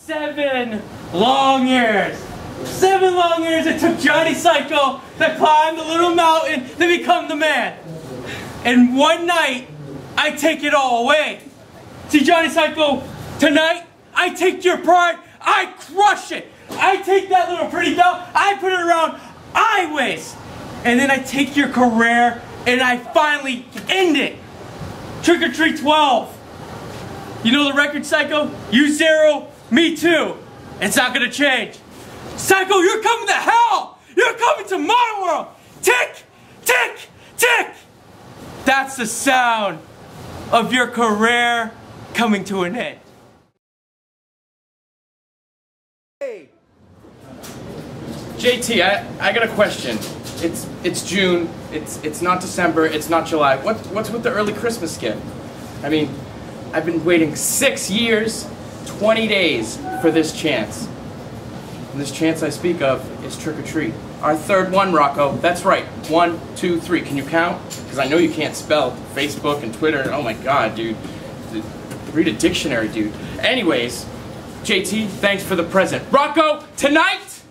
7 long years. 7 long years it took Johnny Psycho to climb the little mountain to become the man. And one night, I take it all away. See, Johnny Psycho, tonight, I take your pride, I crush it. I take that little pretty doll, I put it around my waist. And then I take your career, and I finally end it. Trick or Treat 12. You know the record, Psycho? You 0, me 2. It's not gonna change. Psycho, you're coming to hell! You're coming to my world! Tick, tick, tick! That's the sound of your career coming to an end. Hey! JT, I got a question. It's June, it's not December, it's not July. What's with the early Christmas gift? I mean, I've been waiting 6 years, 20 days for this chance. And this chance I speak of is Trick or Treat. Our third one, Rocko. That's right. 1, 2, 3. Can you count? Because I know you can't spell Facebook and Twitter. Oh my God, dude. Read a dictionary, dude. Anyways, JT, thanks for the present. Rocko, tonight,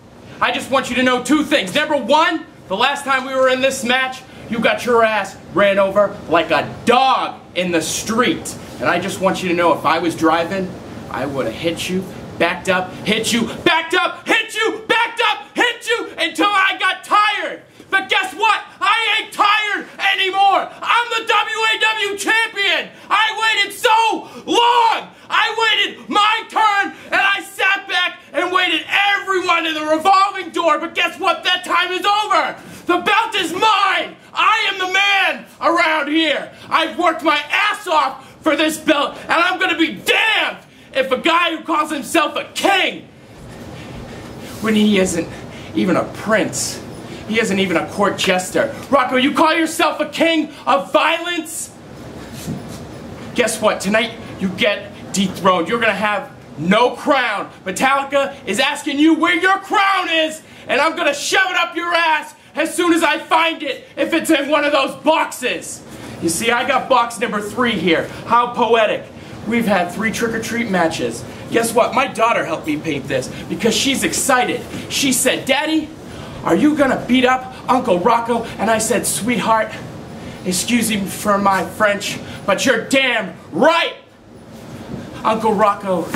I just want you to know 2 things. Number 1, the last time we were in this match, you got your ass ran over like a dog in the street. And I just want you to know, if I was driving, I would have hit you, backed up, hit you, backed up, hit you, backed up, hit you, until I got tired. But guess what? I ain't tired anymore. I'm the WAW Champion. I waited so long. I waited my turn, and I sat back and waited everyone in the revolving door. But guess what? That time is over. The belt is mine. I am the man around here. I've worked my ass off for this belt, and I'm gonna be damned if a guy who calls himself a king, when he isn't even a prince, he isn't even a court jester. Rocko, you call yourself a king of violence? Guess what? Tonight you get dethroned. You're gonna have no crown. Metallica is asking you where your crown is, and I'm gonna shove it up your ass as soon as I find it, if it's in one of those boxes. You see, I got box number 3 here. How poetic. We've had 3 trick-or-treat matches. Guess what? My daughter helped me paint this because she's excited. She said, "Daddy, are you gonna beat up Uncle Rocko?" And I said, "Sweetheart, excuse me for my French, but you're damn right. Uncle Rocko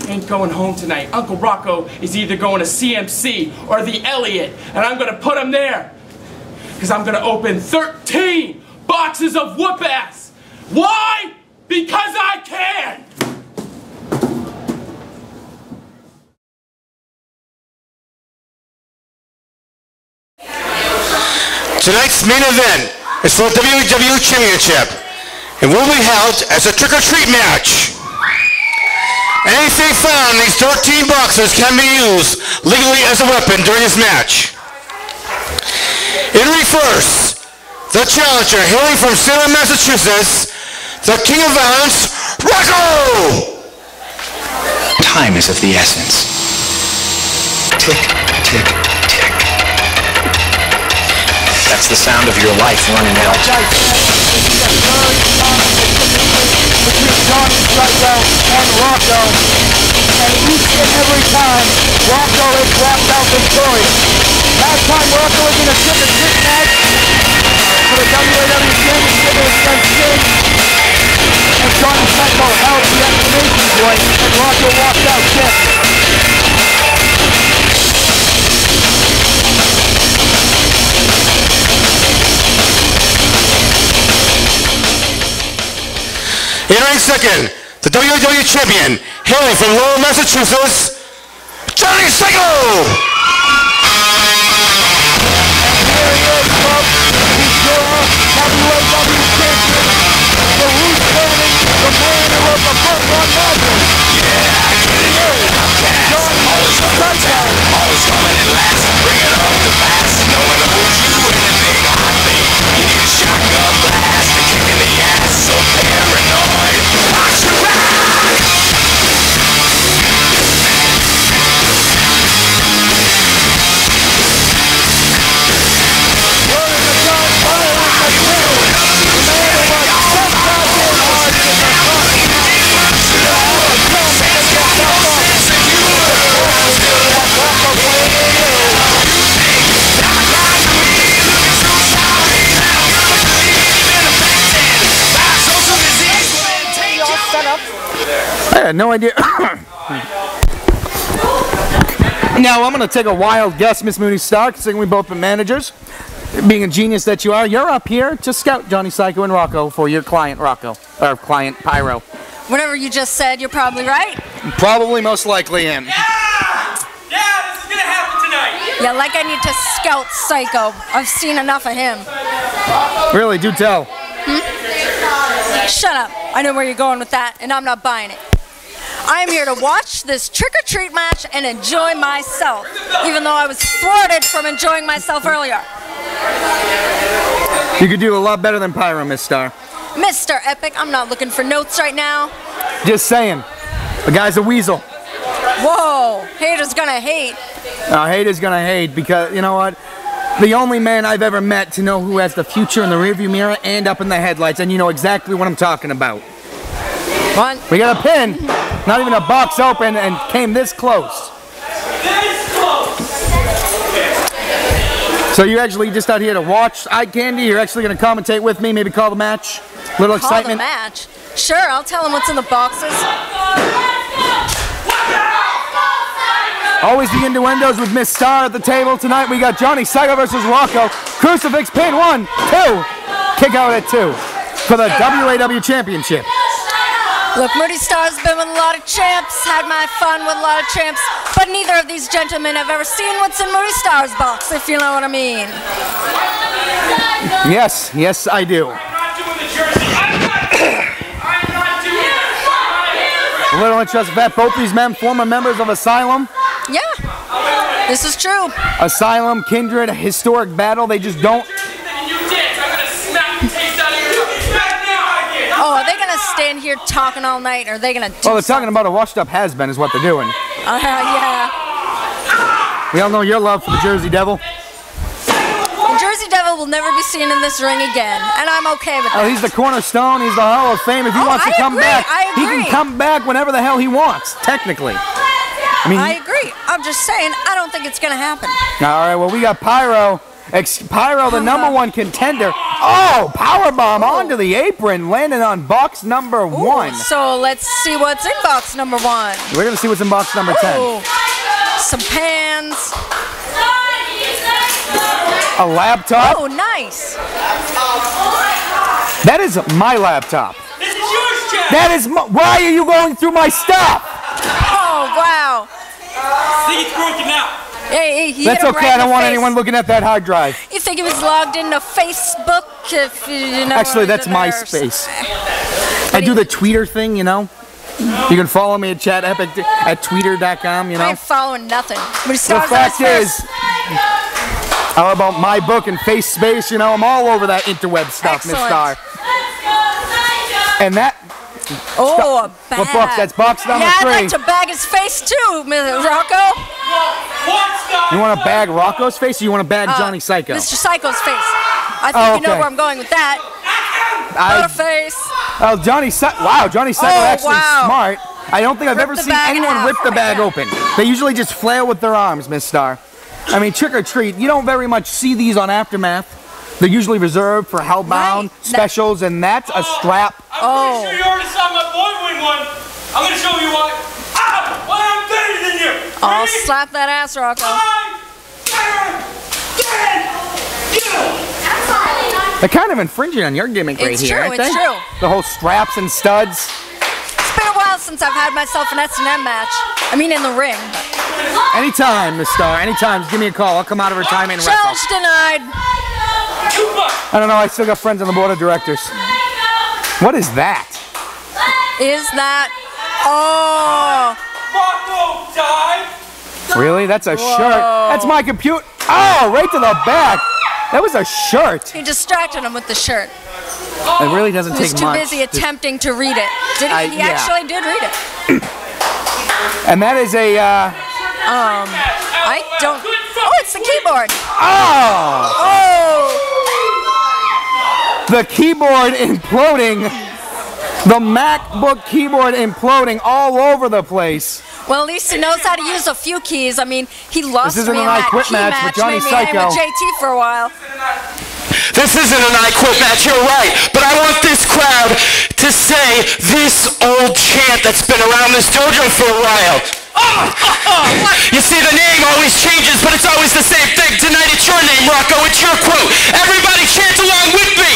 ain't going home tonight. Uncle Rocko is either going to CMC or the Elliott, and I'm gonna put him there because I'm gonna open 13 boxes of whoop-ass. Why? Because I can!" Tonight's main event is for the WAW Championship and will be held as a trick-or-treat match. Anything found in these 13 boxes can be used legally as a weapon during this match. In ring first, the challenger hailing from Salem, Massachusetts, the King of Violence, Rocko! Time is of the essence. Tick, tick, tick. That's the sound of your life running out. Between Johnny Psycho and Rocko, and each and every time, Rocko has walked out victorious. Last time Rocko was in a trick-or-treat match for the WAW Championship against King, and Johnny Psycho held the exclamation point, and Rocko walked out champion. In ring second, the WAW Champion, hailing from Lowell, Massachusetts, Johnny Psycho! And here he is, folks. He's your WAW Champion, the loose cannon, the man who wrote the book on magic. Yeah, I get it. Johnny Psycho. Always coming in last. Bring it on to pass. No one owes you anything, I think. You need a shotgun blast, a kick in the ass, so paranoid. Watch your back! Yeah, no idea. Now, I'm going to take a wild guess, Miss Mooney Star, considering we've both been managers. Being a genius that you are, you're up here to scout Johnny Psycho and Rocko for your client, Rocko. Or client, Pyro. Whatever you just said, you're probably right. Probably most likely him. Yeah, this is going to happen tonight. Yeah, like I need to scout Psycho. I've seen enough of him. Really, do tell. Shut up. I know where you're going with that, and I'm not buying it. I am here to watch this trick-or-treat match and enjoy myself, even though I was thwarted from enjoying myself earlier. You could do a lot better than Pyro, Miss Star. Mr. Epic, I'm not looking for notes right now. Just saying. The guy's a weasel. Whoa, haters gonna hate. Haters gonna hate because, you know what? The only man I've ever met to know who has the future in the rearview mirror and up in the headlights, and you know exactly what I'm talking about. What? We got a pin, not even a box open, and came this close. This close. So you're actually just out here to watch eye candy? You're actually going to commentate with me, maybe call the match? Little excitement? Call the match? Sure, I'll tell him what's in the boxes. Always the innuendos with Miss Star at the table. Tonight we got Johnny Psycho versus Rocko. Crucifix pin 1, 2. Kick out at 2 for the WAW Championship. Look, Moody Star's been with a lot of champs, had my fun with a lot of champs, but neither of these gentlemen have ever seen what's in Moody Star's box, if you know what I mean. Yes, yes I do. I'm not doing the jersey. I'm not doing it. A little interesting fact, both these men former members of Asylum. Yeah, this is true. Asylum, Kindred, historic battle, they just don't. Oh, are they going to stand here talking all night, or are they going to do Well, they're talking about a washed-up has-been is what they're doing. Yeah. We all know your love for the Jersey Devil. The Jersey Devil will never be seen in this ring again, and I'm okay with that. Oh, he's the cornerstone, he's the Hall of Fame. If he wants to come back, he can come back whenever the hell he wants, technically. I agree. I'm just saying, I don't think it's going to happen. All right, well, we got Pyro. Pyro, the #1 contender. Oh, powerbomb onto the apron, landing on box number 1. So let's see what's in box number 1. We're going to see what's in box number 10. Ooh, some pans. A laptop. Oh, nice. That is my laptop. This is yours, Chad. That is my, why are you going through my stuff? Oh, wow. See, it's broken now. Hey, he That's hit him okay, right I don't in the want face. anyone looking at that hard drive. You think he was logged into Facebook? If you know. Actually, that's MySpace. I do the tweeter thing, you know. You can follow me at ChatEpic at tweeter.com, you I know. ain't following nothing. But The fact is, how about my book and face space? You know, I'm all over that interweb stuff, Miss Star. Excellent. And that. Oh, a bag. What box? That's box number 3. Yeah, I'd like to bag his face too, Mr. Rocko. You want to bag Rocco's face, or you want to bag Johnny Psycho? Mr. Psycho's face. I think you know where I'm going with that. Her face. Oh, Johnny Psycho. Wow, Johnny Psycho actually smart. I don't think I've ever the seen bag in anyone half. rip the bag open. They usually just flail with their arms, Miss Star. I mean, trick or treat. You don't very much see these on Aftermath. They're usually reserved for Hellbound specials, and that's a strap. I'm pretty sure you already saw my boy win one. I'm going to show you why. Why I'm better than you. I'll slap that ass, Rocko. I'm better than you. They're kind of infringing on your gimmick right here, aren't they? It's true. The whole straps and studs. It's been a while since I've had myself an S&M match. I mean, in the ring. Anytime, Miss Star. Anytime. Just give me a call. I'll come out of retirement and wrestle. Challenge denied. I don't know. I still got friends on the board of directors. What is that? Is that? Oh. Rocko died. Really? That's a shirt. That's my computer. Oh, right to the back. That was a shirt. He distracted him with the shirt. It really doesn't He was take too much. busy attempting to read it. Did he? He yeah. actually did read it. And that is a. I don't. Oh, it's the keyboard. Oh! Oh! The keyboard imploding. The MacBook keyboard imploding all over the place. Well, at least he knows how to use a few keys. I mean, he lost This isn't me in an I that Quit key match match. with Johnny Made me hang Psycho. with JT for a while. This isn't an I Quit match, you're right. But I want this crowd to say this old chant that's been around this dojo for a while. You see, the name always changes, but it's always the same thing. Tonight it's your name, Rocko. It's your quote. Everybody chant along with me.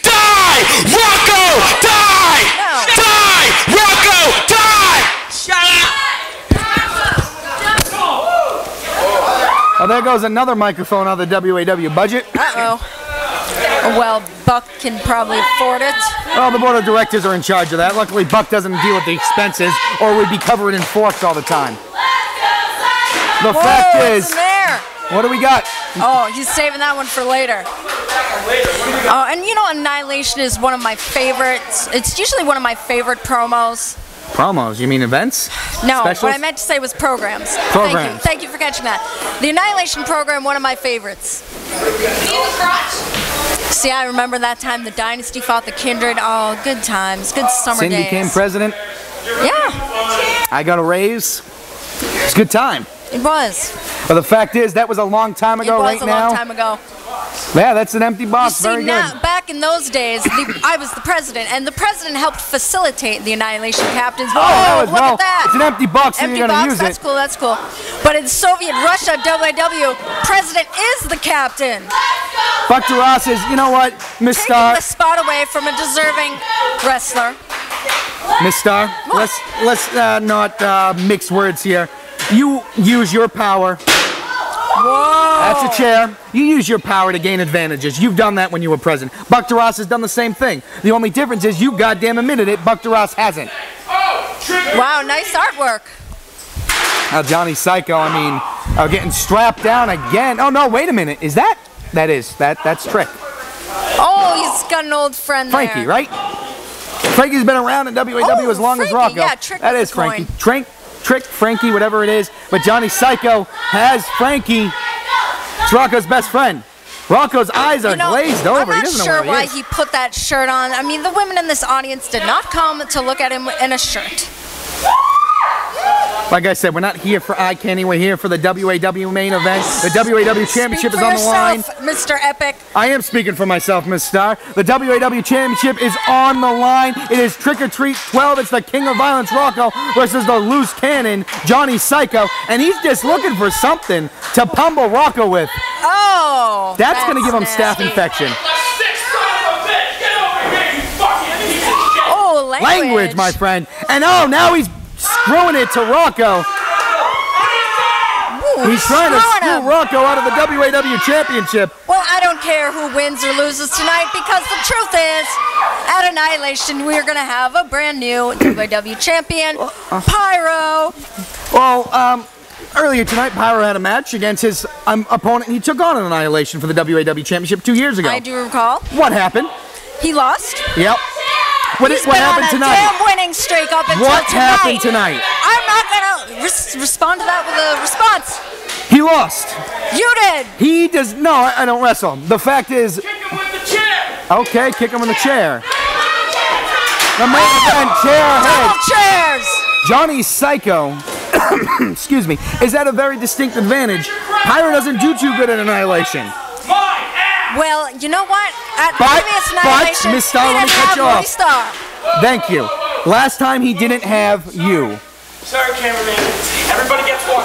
Die, Rocko, die! Die, Rocko, die! Shut up! Oh, there goes another microphone on the WAW budget. Uh-oh. Well, Buck can probably afford it. Well, the board of directors are in charge of that. Luckily, Buck doesn't deal with the expenses, or we'd be covered in forks all the time. The fact is, there. what do we got? Oh, he's saving that one for later. Oh, and you know, Annihilation is one of my favorites. It's usually one of my favorite promos. Promos? You mean events? No, Specials? what I meant to say was programs. Programs. Thank you for catching that. The Annihilation program, one of my favorites. See, I remember that time the Dynasty fought the Kindred. Oh, good times, good summer Cindy days. became president. Yeah. I got a raise. It's a good time. It was. But the fact is, that was a long time ago. It was right a long now, time ago. yeah, that's an empty box. You see, Very now, good. back in those days, I was the president, and the president helped facilitate the Annihilation captains. Whoa, that was- look well, at that! it's an empty box, so Empty you're gonna box, use that's it. cool, that's cool. But in Soviet Russia, WAW, president is the captain. Buck Ross says, you know what, Miss Taking Star, the spot away from a deserving wrestler. Miss Star, What? let's not mix words here. You use your power. Whoa! That's a chair. You use your power to gain advantages. You've done that when you were president. Buck Ross has done the same thing. The only difference is you goddamn admitted it. Buck Ross hasn't. Wow, nice artwork. Now Johnny Psycho, I mean, getting strapped down again. Oh no, wait a minute. Is that? That's Trick. Oh, he's got an old friend Frankie, there. right? Frankie's been around in WAW as long as Frankie, Rocko. yeah, Trick That with is the coin. Frankie. Trick, Frankie, whatever it is. But Johnny Psycho has Frankie. It's Rocco's best friend. Rocco's eyes are glazed over. I'm not He doesn't sure know where why he is. he put that shirt on. I mean, the women in this audience did not come to look at him in a shirt. Like I said, we're not here for eye candy. We're here for the WAW main event. The WAW Championship Speak is for on the line. yourself, Mr. Epic. I am speaking for myself, Miss Star. The WAW Championship is on the line. It is Trick or Treat 12. It's the King of Violence, Rocko, versus the loose cannon, Johnny Psycho. And he's just looking for something to pummel Rocko with. Oh, That's going to give him staph nasty. infection. Oh, Language, my friend. And oh, now he's screwing it to Rocko. Ooh, He's trying to screwing screw him. Rocko out of the WAW Championship. Well, I don't care who wins or loses tonight because the truth is, at Annihilation, we are going to have a brand new WAW champion, Pyro. Well, earlier tonight, Pyro had a match against his opponent. He took on an Annihilation for the WAW Championship 2 years ago. I do recall. What happened? He lost. Yep. What He's what been happened on a tonight? damn winning streak up until What happened tonight? I'm not going to respond to that with a response. He lost. You did. He does. No, I don't wrestle. The fact is. Kick him with the chair! Okay, kick him in the chair. The main event, chair head. Double chairs. Johnny Psycho, excuse me, is at a very distinct advantage. Pyro doesn't do too good at Annihilation. Well, you know what? At But, previous Annihilation, Miss Star, he let me didn't cut have you off. Roy Star. Thank you. Last time he didn't have you. Sorry, cameraman. Everybody gets one.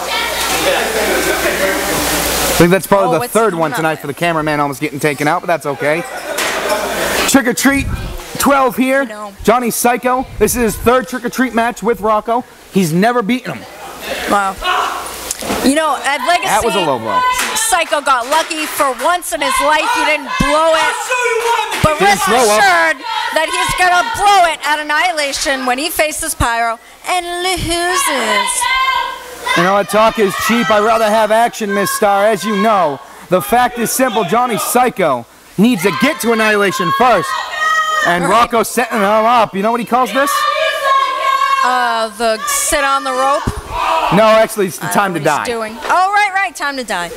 I think that's probably Oh, the it's third one coming up. tonight for the cameraman almost getting taken out, but that's okay. Trick or Treat 12 here. know. Johnny Psycho. This is his third Trick or Treat match with Rocko. He's never beaten him. Wow. You know, at Legacy, That was a low blow. Psycho got lucky for once in his life. He didn't blow it. But Didn't rest throw up. assured that he's going to blow it at Annihilation when he faces Pyro and loses. You know what, talk is cheap. I'd rather have action, Miss Star. As you know, the fact is simple. Johnny Psycho needs to get to Annihilation first. And Right. Rocko's setting him up. You know what he calls this? The sit on the rope. No, actually, it's the I time don't to know what die. he's doing. Oh, right, time to die.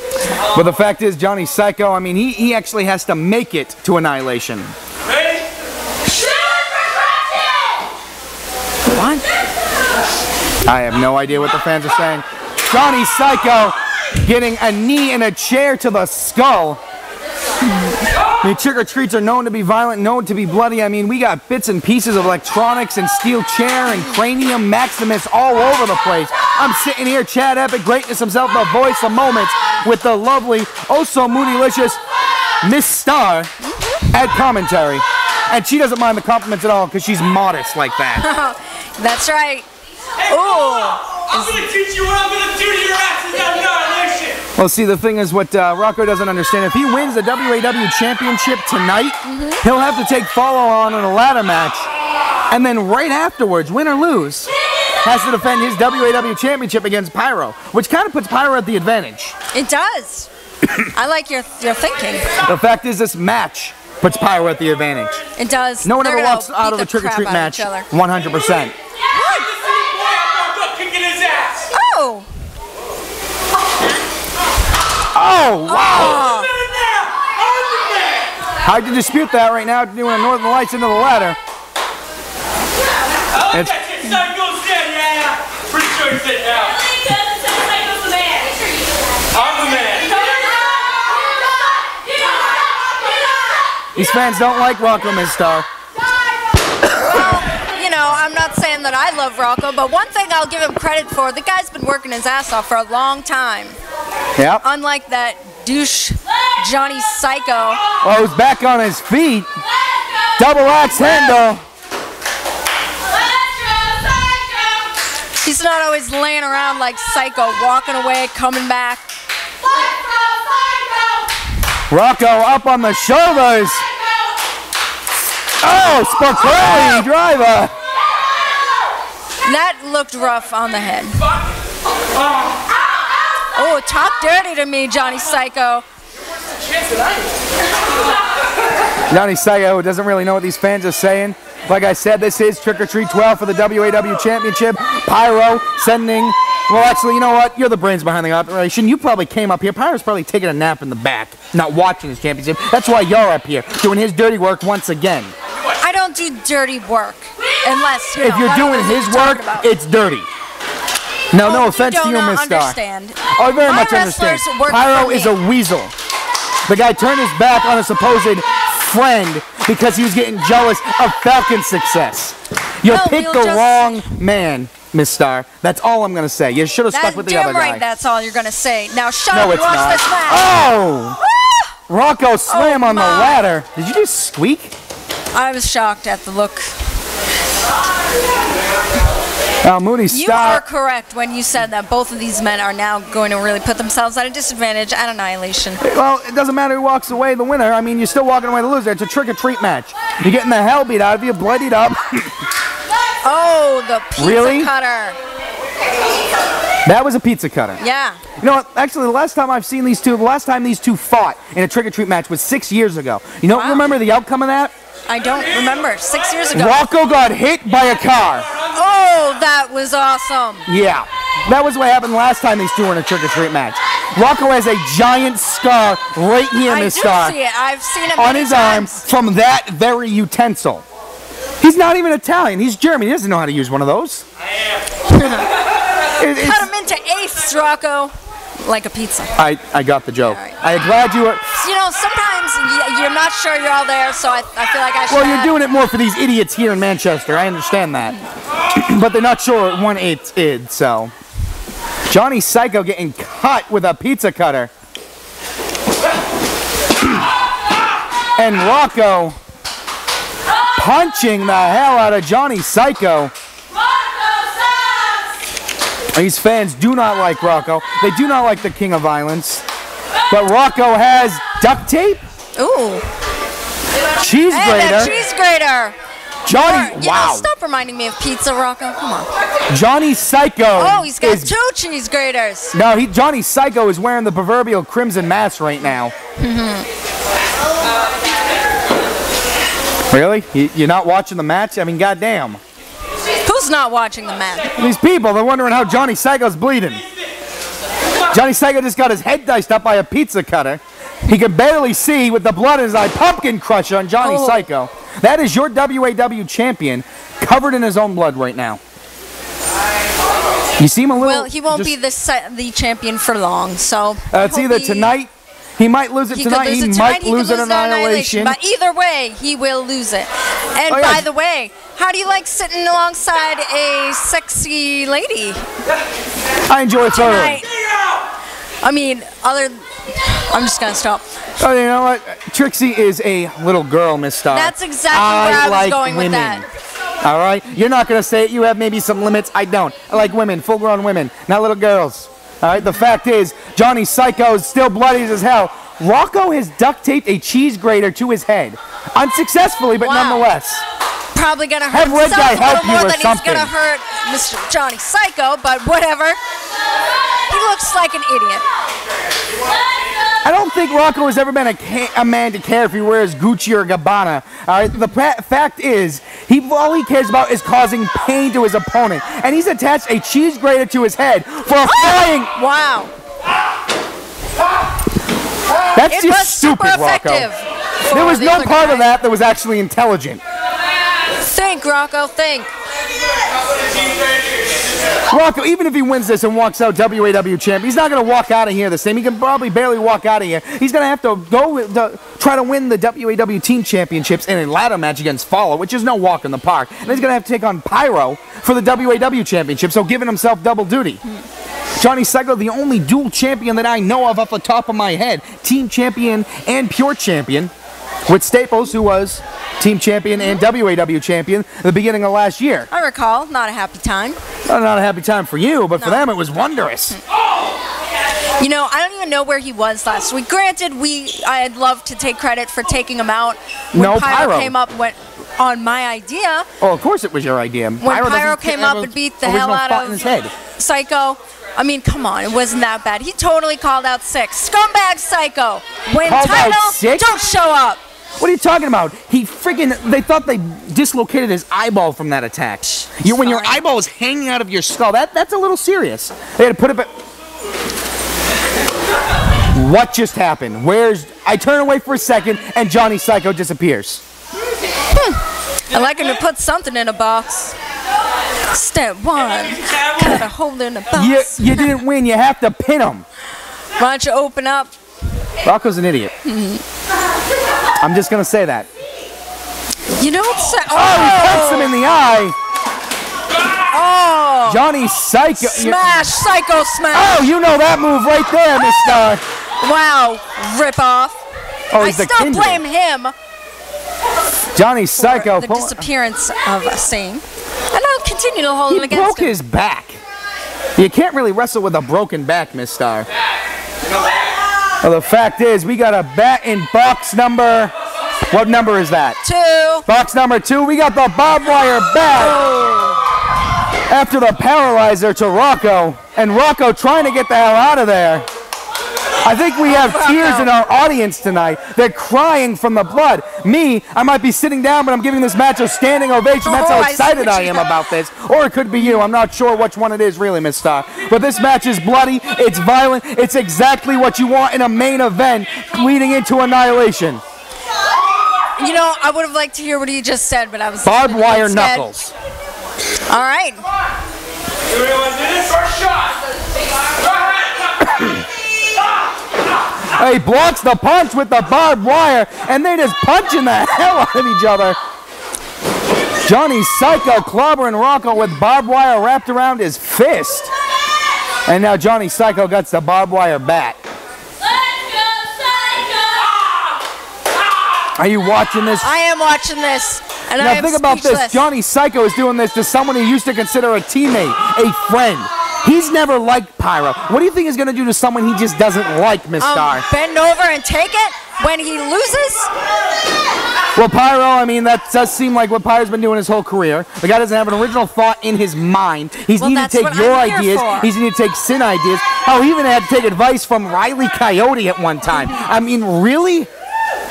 But the fact is, Johnny Psycho, I mean, he actually has to make it to Annihilation. Ready? What? I have no idea what the fans are saying. Johnny Psycho getting a knee and a chair to the skull. I mean, trick-or-treats are known to be violent, known to be bloody. I mean, we got bits and pieces of electronics and steel chair and cranium maximus all over the place. I'm sitting here, Chad Epic Greatness himself, the voice of moments, with the lovely, oh so moody-licious Miss Star at commentary. And she doesn't mind the compliments at all because she's modest like that. That's right. Hey, I'm going to teach you what I'm going to do to your asses on Annihilation. Well, see, the thing is what Rocko doesn't understand. If he wins the WAW Championship tonight, he'll have to take follow-on in a ladder match. And then right afterwards, win or lose, has to defend his WAW Championship against Pyro, which kind of puts Pyro at the advantage. It does. I like your thinking. The fact is, this match puts Pyro at the advantage. It does. No one ever walks out of a trick-or-treat match 100%. Oh! Oh, wow! Hard to dispute that right now, doing a Northern Lights into the ladder. It's Psycho's dead, yeah. Pretty sure he's dead now. Psycho's the man. I'm the man. These fans don't like Rocko, Miss Star. Well, you know, I'm not saying that I love Rocko, but one thing I'll give him credit for, the guy's been working his ass off for a long time. Yep. Unlike that douche Johnny Psycho. Well, he's back on his feet. Double axe handle. He's not always laying around like Psycho, walking away, coming back. Rocko up on the shoulders. Oh, Spicoli driver. That looked rough on the head. Oh, talk dirty to me, Johnny Psycho. Johnny Psycho doesn't really know what these fans are saying. Like I said, this is Trick or Treat 12 for the WAW Championship. Pyro sending, well, actually, you know what? You're the brains behind the operation. You probably came up here. Pyro's probably taking a nap in the back, not watching his championship. That's why you're up here, doing his dirty work once again. I don't do dirty work, unless, you know, if you're doing his work, it's dirty. No, no offense to you, Miss Star. Understand. Oh, I very much understand. Pyro is a weasel. The guy turned his back on a supposed friend because he was getting jealous of Falcon's success. You picked the wrong man, Miss Star. That's all I'm going to say. You should have stuck with the other guy. Right, that's all you're going to say. Now shut up and watch this match. Oh! Rocko slam on the ladder. Did you just squeak? I was shocked at the look. Moody, stop. You are correct when you said that both of these men are now going to really put themselves at a disadvantage at Annihilation. Well, it doesn't matter who walks away the winner. I mean, you're still walking away the loser. It's a trick-or-treat match. You're getting the hell beat out of you, bloodied up. Oh, the pizza cutter. That was a pizza cutter. Yeah. You know what? Actually, the last time I've seen these two, the last time these two fought in a trick-or-treat match was 6 years ago. You don't remember the outcome of that? I don't remember. 6 years ago. Rocko got hit by a car. Oh, that was awesome. Yeah. That was what happened last time these two were in a trick-or-treat match. Rocko has a giant scar right here, Miss Star. I do see it. I've seen it on his arm from that very utensil. He's not even Italian. He's German. He doesn't know how to use one of those. Cut him into eighths, Rocko. Like a pizza. I got the joke. Right. I'm glad you were... You know, sometimes you're not sure you're all there, so I feel like I should... Well, you're doing it more for these idiots here in Manchester. I understand that. But they're not sure what 1/8 is, so... Johnny Psycho getting cut with a pizza cutter. And Rocko punching the hell out of Johnny Psycho. These fans do not like Rocko. They do not like the King of Violence. But Rocko has duct tape. Ooh. Cheese grater. And a cheese grater. Johnny, wow. Know, stop reminding me of pizza, Rocko. Come on. Johnny Psycho. Oh, he's got two cheese graters. No, Johnny Psycho is wearing the proverbial crimson mask right now. Really? You're not watching the match? I mean, goddamn. Who's not watching the match? These people, they're wondering how Johnny Psycho's bleeding. Johnny Psycho just got his head diced up by a pizza cutter. He can barely see with the blood in his eye. Pumpkin crusher on Johnny Psycho. That is your WAW champion covered in his own blood right now. You seem a little... Well, he won't be the champion for long, so... it's either tonight... He might lose it tonight. He might lose it in Annihilation. But either way, he will lose it. And by the way, how do you like sitting alongside a sexy lady? I enjoy it thoroughly. I mean, I'm just gonna stop. Oh, you know what? Trixie is a little girl, Miss Star. That's exactly where I was going with that. All right? You're not going to say it. You have maybe some limits. I don't. I like women, full-grown women, not little girls. All right? The fact is, Johnny Psycho is still bloody as hell. Rocko has duct-taped a cheese grater to his head. Unsuccessfully, but nonetheless. Probably going to hurt Have Red Guy help you more or than something. he's going to hurt Mr. Johnny Psycho, but whatever. He looks like an idiot. I don't think Rocko has ever been a man to care if he wears Gucci or Gabbana. All right, the fact is, all he cares about is causing pain to his opponent, and he's attached a cheese grater to his head for a flying. Wow. That's just stupid, Rocko. There was no part of that was actually intelligent. Think, Rocko, think. Rocko, even if he wins this and walks out WAW champ, he's not going to walk out of here the same. He can probably barely walk out of here. He's going to have to go try to win the WAW team championships in a ladder match against Follow, which is no walk in the park. And he's going to have to take on Pyro for the WAW championship, so giving himself double duty. Johnny Psycho, the only dual champion that I know of off the top of my head, team champion and pure champion, with Staples, who was team champion and WAW champion at the beginning of last year. I recall, not a happy time. Not a happy time for you, but for them it was wondrous. You know, I don't even know where he was last week. Granted, I'd love to take credit for taking him out when Pyro came up on my idea. Oh, of course it was your idea. When Pyro came up and beat the hell out of Psycho. I mean, come on, it wasn't that bad. He totally called out 6. Scumbag Psycho. Win title, don't show up. What are you talking about? They thought they dislocated his eyeball from that attack. When your eyeball is hanging out of your skull, that's a little serious. They had to put it back. What just happened? I turn away for a second and Johnny Psycho disappears. I like him to put something in a box. Step 1, gotta hold it in a box. You didn't win, you have to pin him. Why don't you open up? Rocco's an idiot. I'm just gonna say that. You know what's he punches him in the eye. Oh! Johnny Psycho. Smash! Psycho smash! Oh, you know that move right there, Miss Star. Wow, rip off. Oh, I still blame him. Johnny Psycho. For the disappearance of a scene. And I'll continue to hold it against him. He broke his back. You can't really wrestle with a broken back, Miss Star. Well, the fact is, we got a bat in box number. What number is that? 2. Box number 2. We got the barbed wire bat. After the paralyzer to Rocko, and Rocko trying to get the hell out of there. I think we have tears in our audience tonight. They're crying from the blood. Me, I might be sitting down, but I'm giving this match a standing ovation. That's how excited I am about this. Or it could be you. I'm not sure which one it is really, Miss Star. But this match is bloody. It's violent. It's exactly what you want in a main event leading into Annihilation. You know, I would have liked to hear what he just said, but I was barbed wire knuckles. All right. First shot. He blocks the punch with the barbed wire, and they just punching the hell out of each other. Johnny Psycho clobbering Rocko with barbed wire wrapped around his fist. And now Johnny Psycho gets the barbed wire bat. Are you watching this? I am watching this. And now think about this. Johnny Psycho is doing this to someone he used to consider a teammate, a friend. He's never liked Pyro. What do you think he's going to do to someone he just doesn't like, Miss Star? Bend over and take it when he loses? Well, Pyro, I mean, that does seem like what Pyro's been doing his whole career. The guy doesn't have an original thought in his mind. He's needed to take your ideas. He's needed to take Sin ideas. Oh, he even had to take advice from Riley Coyote at one time. I mean, really?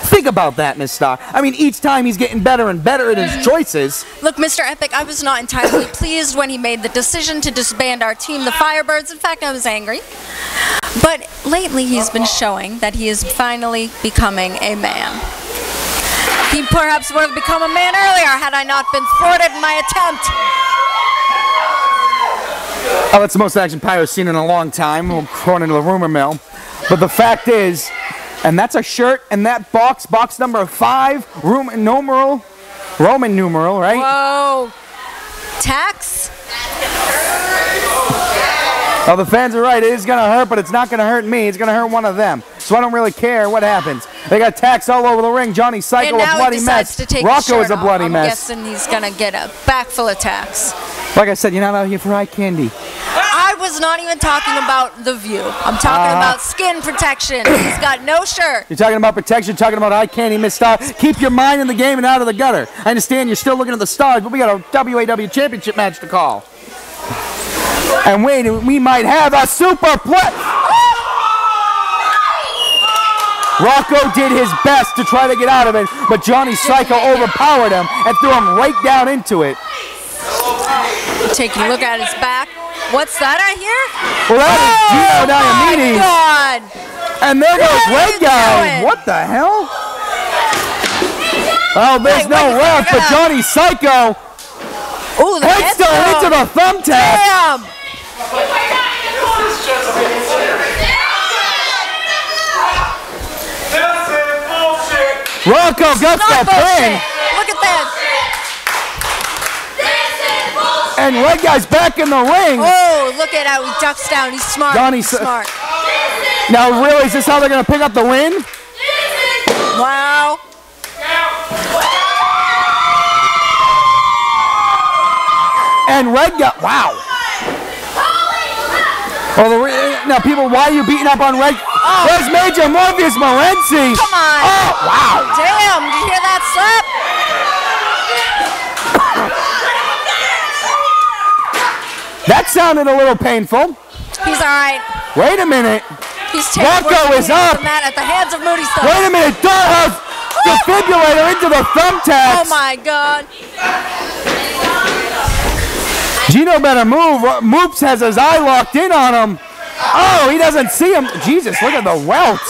Think about that, Miss Star. I mean, each time he's getting better and better at his choices. Look, Mr. Epic, I was not entirely pleased when he made the decision to disband our team, the Firebirds. In fact, I was angry. But lately he's been showing that he is finally becoming a man. He perhaps would have become a man earlier had I not been thwarted in my attempt. Oh, that's the most action Pyro's seen in a long time, according to the rumor mill. But the fact is, And that's a shirt, and that box number 5, Roman numeral, right? Whoa. Tax? Oh, the fans are right. It is going to hurt, but it's not going to hurt me. It's going to hurt one of them. So I don't really care what happens. They got tax all over the ring. Johnny Psycho, a bloody mess. Rocko is a bloody mess. I'm guessing he's going to get a back full of tax. Like I said, you're not out here for eye candy. I was not even talking about the view. I'm talking about skin protection. He's got no shirt. You're talking about protection, talking about eye candy, Miss Star. Keep your mind in the game and out of the gutter. I understand you're still looking at the stars, but we got a WAW Championship match to call. And wait, we might have a super play. Rocko did his best to try to get out of it, but Johnny Psycho overpowered him and threw him right down into it. Taking a look at his back. What's that I hear? Well, that is Gino Diamante. Oh, my God. And there goes Red Guy. What the hell? Oh, there's no ref, but Johnny Psycho hits into the thumbtack. Damn. Rocko got that pin. Look at that. And Red Guy's back in the ring. Oh, look at how he ducks down. He's smart. He's smart. Now, really, is this how they're going to pick up the win? Wow. And Red Guy, wow. Oh, now, people, why are you beating up on Red? Oh. There's Major Morpheus Morency. Come on. Oh, wow. Damn, did you hear that slap? That sounded a little painful. He's all right. Wait a minute. He's taking Rocko is up. at the hands of Moody Stuff. Wait a minute. Dollhouse defibrillator into the thumbtacks. Oh, my God. Gino better move. Moops has his eye locked in on him. Oh, he doesn't see him. Jesus, look at the welt.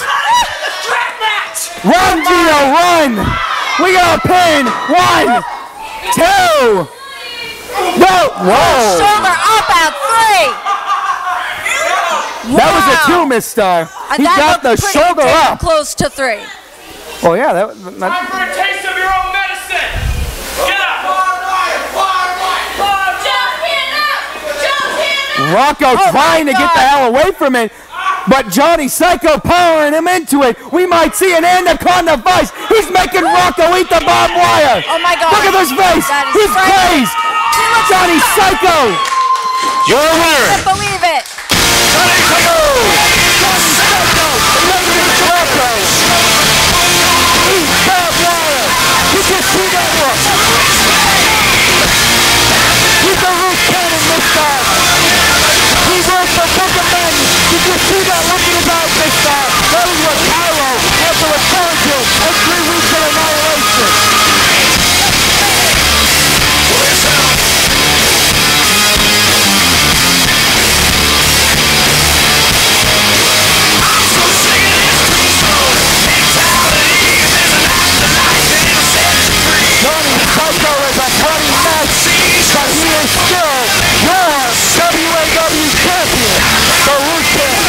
Run, Gino, run. We got a pin. 1, 2. No. Whoa. Shoulder up at 3. That was a 2, Miss Star. He got the shoulder up. Close to 3. Oh, yeah. Time for a taste of your own medicine. Get up. Rocko trying to get the hell away from it, but Johnny Psycho powering him into it. We might see an Anaconda Vice. He's making Rocko eat the barbed wire. Oh my God. Look at this face. He's crazed. Johnny Psycho. You're a winner. I can't believe it. Johnny Psycho. Johnny Psycho. Rocko. Eat barbed wire. You can see that look. He's a root cannon, Miss Star. He works for Book of Men. Did you see that looking about, Miss Star? That is what Pyro had to return to in 3 weeks of annihilation. Johnny Psycho is a bloody mess, but he is still your WAW Champion, the Root Champ.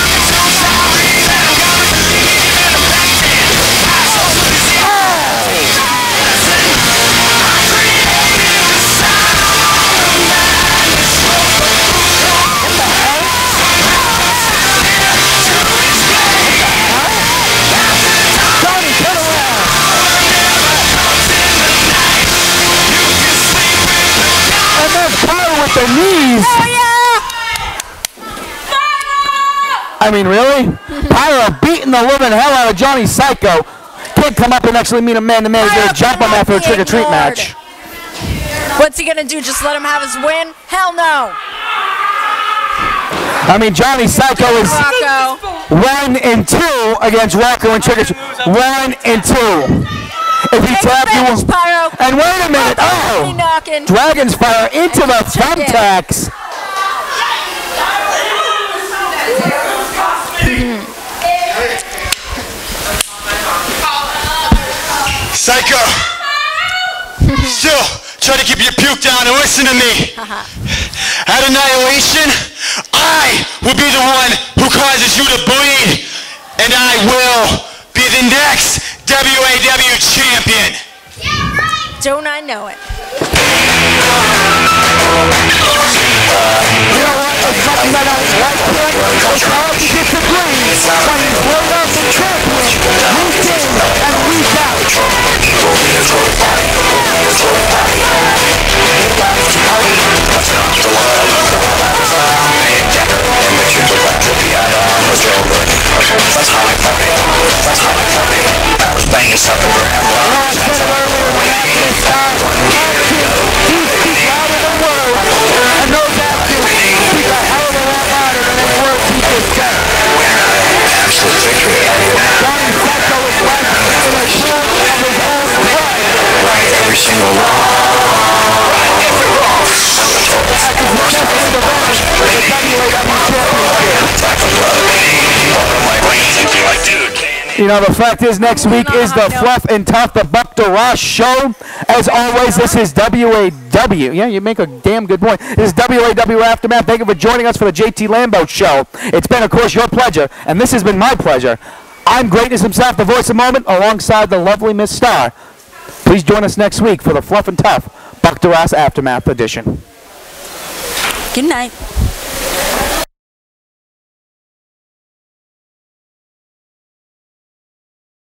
Johnny, turn around. And then Pyro with the knees. Oh, yeah. I mean, really? Pyro beating the living hell out of Johnny Psycho. Can't come up and actually meet a man-to-man. He's going to jump him after a trick-or-treat match. What's he going to do? Just let him have his win? Hell no. I mean, Johnny Psycho is Rocko. 1-2 against Rocko and trick-or-treat. 1-2. If he tapped you, Pyro. and wait a minute, oh, Dragon's Fire into the thumbtacks. Psycho. Still, try to keep your puke down and listen to me. At Annihilation, I will be the one who causes you to bleed, and I will be the next WAW champion. Don't I know it? You know what? It's something that I like here. It's hard to disagree. When he's rolled up the champion, reach in and reach out. Banging something around. I said it earlier, when actions start, actions speak louder than words. And those actions speak a hell of a lot louder than any words he just said. Absolute victory. Johnny Psycho is left in a pool of his own blood. Right every single wrong. Right every wrong. After successfully defending the WAW Championship. You know, the fact is, next week is the Fluff and Tough, the Buck DeRoche show. As always, this is WAW. Yeah, you make a damn good point. This is WAW Aftermath. Thank you for joining us for the JT Lambo show. It's been, of course, your pleasure, and this has been my pleasure. I'm Greatness himself, the voice of moment, alongside the lovely Miss Star. Please join us next week for the Fluff and Tough Buck DeRoche Aftermath edition. Good night.